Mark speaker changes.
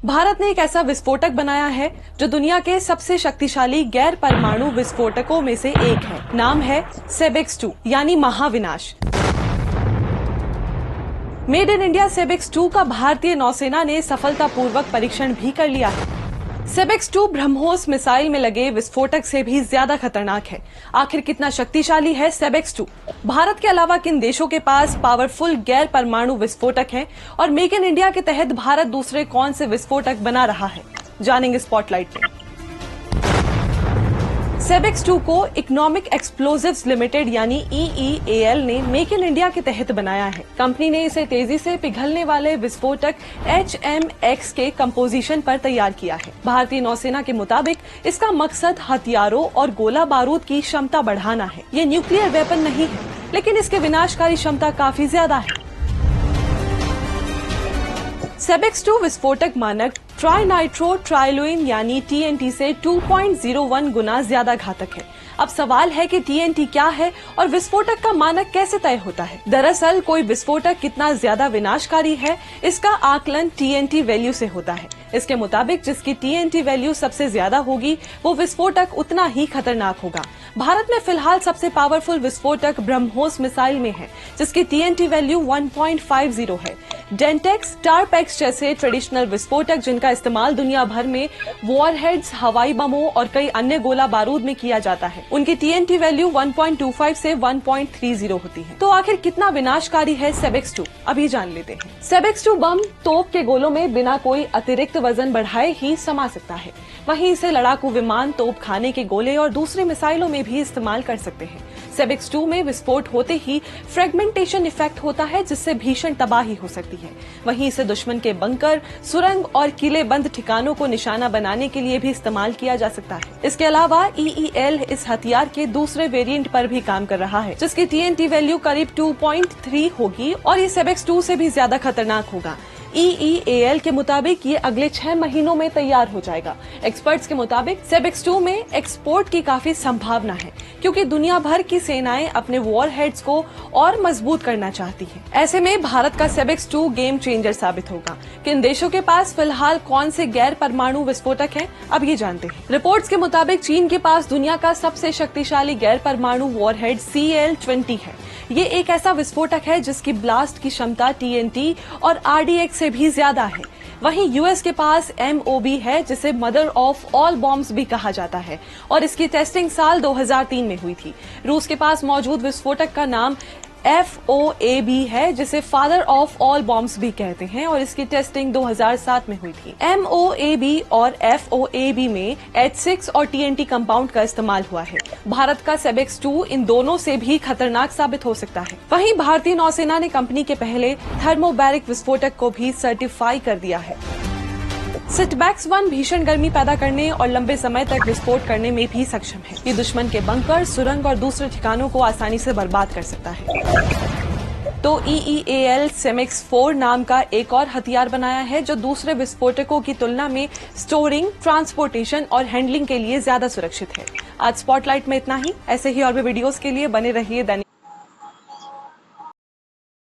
Speaker 1: भारत ने एक ऐसा विस्फोटक बनाया है जो दुनिया के सबसे शक्तिशाली गैर परमाणु विस्फोटकों में से एक है। नाम है सेबेक्स 2 यानी महाविनाश। मेड इन इंडिया सेबेक्स 2 का भारतीय नौसेना ने सफलतापूर्वक परीक्षण भी कर लिया है। सेबेक्स 2 ब्रह्मोस मिसाइल में लगे विस्फोटक से भी ज्यादा खतरनाक है। आखिर कितना शक्तिशाली है सेबेक्स 2? भारत के अलावा किन देशों के पास पावरफुल गैर परमाणु विस्फोटक हैं और मेक इन इंडिया के तहत भारत दूसरे कौन से विस्फोटक बना रहा है, जानेंगे स्पॉटलाइट में। सेबेक्स 2 को इकोनॉमिक एक्सप्लोजिव्स लिमिटेड यानी EEAL ने मेक इन इंडिया के तहत बनाया है। कंपनी ने इसे तेजी से पिघलने वाले विस्फोटक HMX के कंपोजिशन पर तैयार किया है। भारतीय नौसेना के मुताबिक इसका मकसद हथियारों और गोला बारूद की क्षमता बढ़ाना है। ये न्यूक्लियर वेपन नहीं है, लेकिन इसके विनाशकारी क्षमता काफी ज्यादा है। सेबेक्स 2 विस्फोटक मानक ट्राइनाइट्रो ट्राइलुइन यानी TNT से 2.01 गुना ज्यादा घातक है। अब सवाल है कि TNT क्या है और विस्फोटक का मानक कैसे तय होता है। दरअसल कोई विस्फोटक कितना ज्यादा विनाशकारी है, इसका आकलन TNT वैल्यू से होता है। इसके मुताबिक जिसकी TNT वैल्यू सबसे ज्यादा होगी वो विस्फोटक उतना ही खतरनाक होगा। भारत में फिलहाल सबसे पावरफुल विस्फोटक ब्रह्मोस मिसाइल में है, जिसकी TNT वैल्यू 1.50 है। डेंटेक्स, टारपेक्स जैसे ट्रेडिशनल विस्फोटक जिनका इस्तेमाल दुनिया भर में वॉरहेड्स, हवाई बमों और कई अन्य गोला बारूद में किया जाता है, उनकी TNT वैल्यू 1.25 से 1.30 होती है। तो आखिर कितना विनाशकारी है सेबेक्स 2? अभी जान लेते हैं। सेबेक्स 2 बम तोप के गोलों में बिना कोई अतिरिक्त वजन बढ़ाए ही समा सकता है। वहीं इसे लड़ाकू विमान, तोप खाने के गोले और दूसरे मिसाइलों में भी इस्तेमाल कर सकते हैं। सेबेक्स 2 में विस्फोट होते ही फ्रेगमेंटेशन इफेक्ट होता है, जिससे भीषण तबाही हो सकती है। वहीं इसे दुश्मन के बंकर, सुरंग और किलेबंद ठिकानों को निशाना बनाने के लिए भी इस्तेमाल किया जा सकता है। इसके अलावा EEL इस हथियार के दूसरे वेरिएंट पर भी काम कर रहा है, जिसकी TNT वैल्यू करीब 2.3 होगी और ये सेबेक्स 2 से भी ज्यादा खतरनाक होगा। EEAL के मुताबिक ये अगले 6 महीनों में तैयार हो जाएगा। एक्सपर्ट्स के मुताबिक सेबेक्स 2 में एक्सपोर्ट की काफी संभावना है, क्योंकि दुनिया भर की सेनाएं अपने वॉरहेड्स को और मजबूत करना चाहती हैं। ऐसे में भारत का सेबेक्स 2 गेम चेंजर साबित होगा। किन देशों के पास फिलहाल कौन से गैर परमाणु विस्फोटक हैं, अब ये जानते हैं। रिपोर्ट्स के मुताबिक चीन के पास दुनिया का सबसे शक्तिशाली गैर परमाणु वॉरहेड CL-20 है। ये एक ऐसा विस्फोटक है जिसकी ब्लास्ट की क्षमता TNT और RDX से भी ज्यादा है। वहीं US के पास MOB है, जिसे मदर ऑफ ऑल बॉम्ब्स भी कहा जाता है, और इसकी टेस्टिंग साल 2003 में हुई थी। रूस के पास मौजूद विस्फोटक का नाम FOAB है, जिसे फादर ऑफ ऑल बॉम्ब्स भी कहते हैं, और इसकी टेस्टिंग 2007 में हुई थी। MOAB और FOAB में H6 और TNT कंपाउंड का इस्तेमाल हुआ है। भारत का सेबेक्स 2 इन दोनों से भी खतरनाक साबित हो सकता है। वहीं भारतीय नौसेना ने कंपनी के पहले थर्मोबैरिक विस्फोटक को भी सर्टिफाई कर दिया है। सेबेक्स 1 भीषण गर्मी पैदा करने और लंबे समय तक विस्फोट करने में भी सक्षम है। ये दुश्मन के बंकर, सुरंग और दूसरे ठिकानों को आसानी से बर्बाद कर सकता है। तो EEAL सेबेक्स 4 नाम का एक और हथियार बनाया है, जो दूसरे विस्फोटकों की तुलना में स्टोरिंग, ट्रांसपोर्टेशन और हैंडलिंग के लिए ज्यादा सुरक्षित है। आज स्पॉटलाइट में इतना ही। ऐसे ही और भी वीडियोस के लिए बने रहिए दैनिक